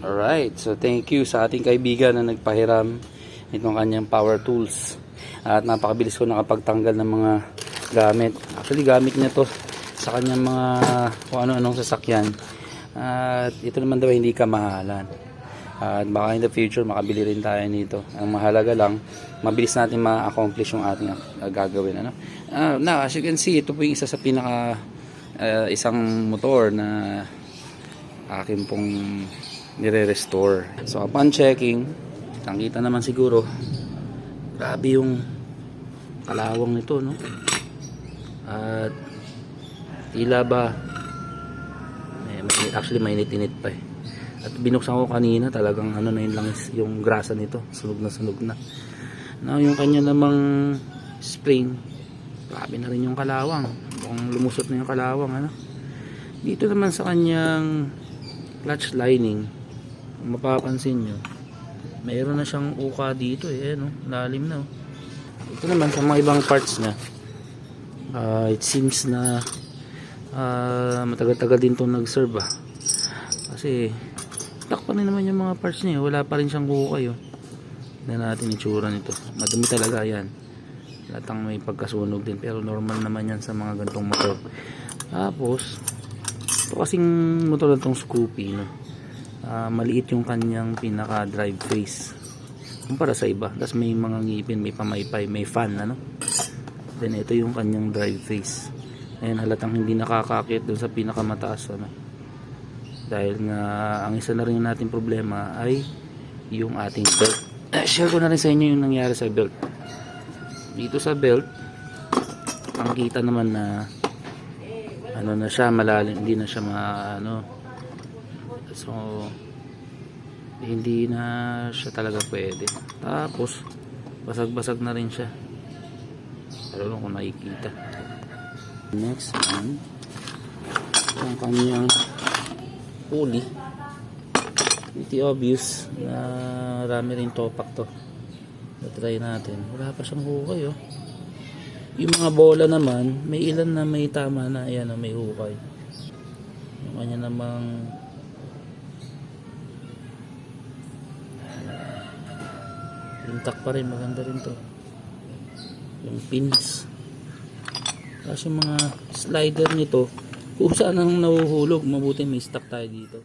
Alright, so thank you sa ating kaibigan na nagpahiram itong kanyang power tools. At napakabilis ko nakapagtanggal ng mga gamit. Actually, gamit niya to sa kanyang mga kung ano-anong sasakyan. At ito naman daw hindi kamahalan. At baka in the future makabili rin tayo nito. Ang mahalaga lang, mabilis natin ma-accomplish yung ating gagawin. Now, as you can see, ito po yung isa sa pinaka isang motor na akin pong nire-restore. So upon checking, nakita naman siguro grabe yung kalawang nito, no? At tila ba actually mainit-init pa eh. At binuksan ko kanina, talagang ano na yun lang yung grasa nito, sunog na. Now yung kanya namang spring, grabe na rin yung kalawang. Kung lumusot na yung kalawang, ano? Dito naman sa kanyang clutch lining, kung mapapansin nyo, mayroon na siyang uka dito eh, no? Lalim na. Ito naman sa mga ibang parts niya, it seems na matagal-tagal din itong nag-serve kasi takpan na naman yung mga parts niya, wala pa rin siyang ukay. Tignan natin itsura nito, madumi talaga yan, latang may pagkasunog din, pero normal naman yan sa mga gantong motor. Tapos ito kasing motor na itong Scoopy, no? Maliit yung kanyang pinaka drive face kumpara sa iba, tapos may mga ngipin, may pamaypay, may fan, ano? Then ito yung kanyang drive face. Ayan, halatang hindi nakakakit dun sa pinakamataas, ano? Dahil nga ang isa na rin nating problema ay yung ating belt. Share ko na rin sa inyo yung nangyari sa belt. Dito sa belt, ang kita naman na ano na siya, malalim, hindi na siya so hindi na siya talaga pwede. Tapos basag-basag na rin siya, pero lang kung nakikita. Next one, yung kanyang pulley, pretty obvious na marami rin topak to. Try natin, wala pa siyang hukay. Yung mga bola naman, may ilan na may tama na, ayan, may hukay. Yung kanya namang intact pa rin, maganda rin to. Yung pins, tapos yung mga slider nito, kung saan ang nahuhulog, mabuti may stock tayo dito.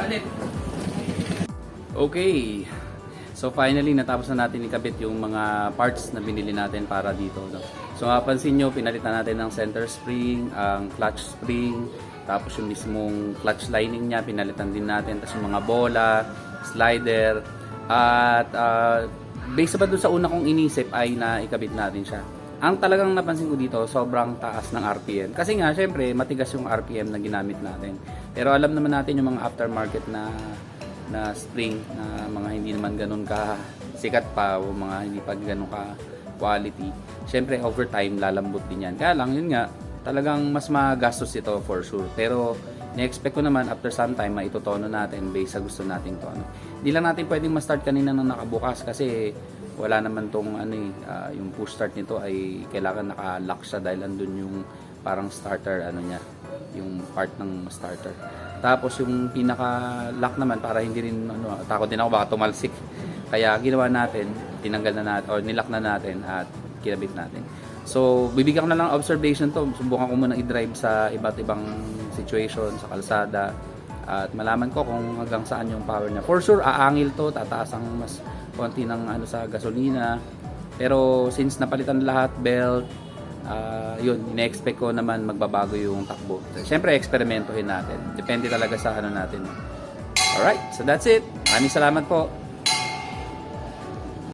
ulit. Okay. So finally, natapos na natin ikabit yung mga parts na binili natin para dito. No? So mapapansin nyo, pinalitan natin ng center spring, ang clutch spring, tapos yung mismong clutch lining niya, pinalitan din natin. Tapos yung mga bola, slider, at based pa doon sa una kong inisip ay naikabit natin siya. Ang talagang napansin ko dito, sobrang taas ng RPM. Kasi nga, syempre, matigas yung RPM na ginamit natin. Pero alam naman natin yung mga aftermarket na spring na mga hindi naman ganun ka sikat pa o mga hindi pa ganun ka quality. Syempre over time lalambot din yan. Kaya lang yun nga, talagang mas magastos ito for sure. Pero ni-expect ko naman after some time maitutono natin based sa gusto nating tono. Hindi lang natin pwedeng ma-start kanina nang nakabukas kasi wala naman tong yung push start nito ay kailangan naka-lock siya dahil andun yung parang starter niya, yung part ng starter. Tapos yung pinaka-lock naman para hindi rin takot din ako baka tumalsik. Kaya ginawa natin, tinanggal na natin or nilock na natin at kinabit natin. So bibigyan ko na lang observation to. Subukan ko muna i-drive sa iba't ibang situation sa kalsada at malaman ko kung hanggang saan yung power niya. For sure aangil to, tataas ang mas konti ng sa gasolina. Pero since napalitan lahat, belt, yun, ina-expect ko naman magbabago yung takbo. Siyempre, eksperimentohin natin. Depende talaga sa natin. Alright, so that's it. Maraming salamat po.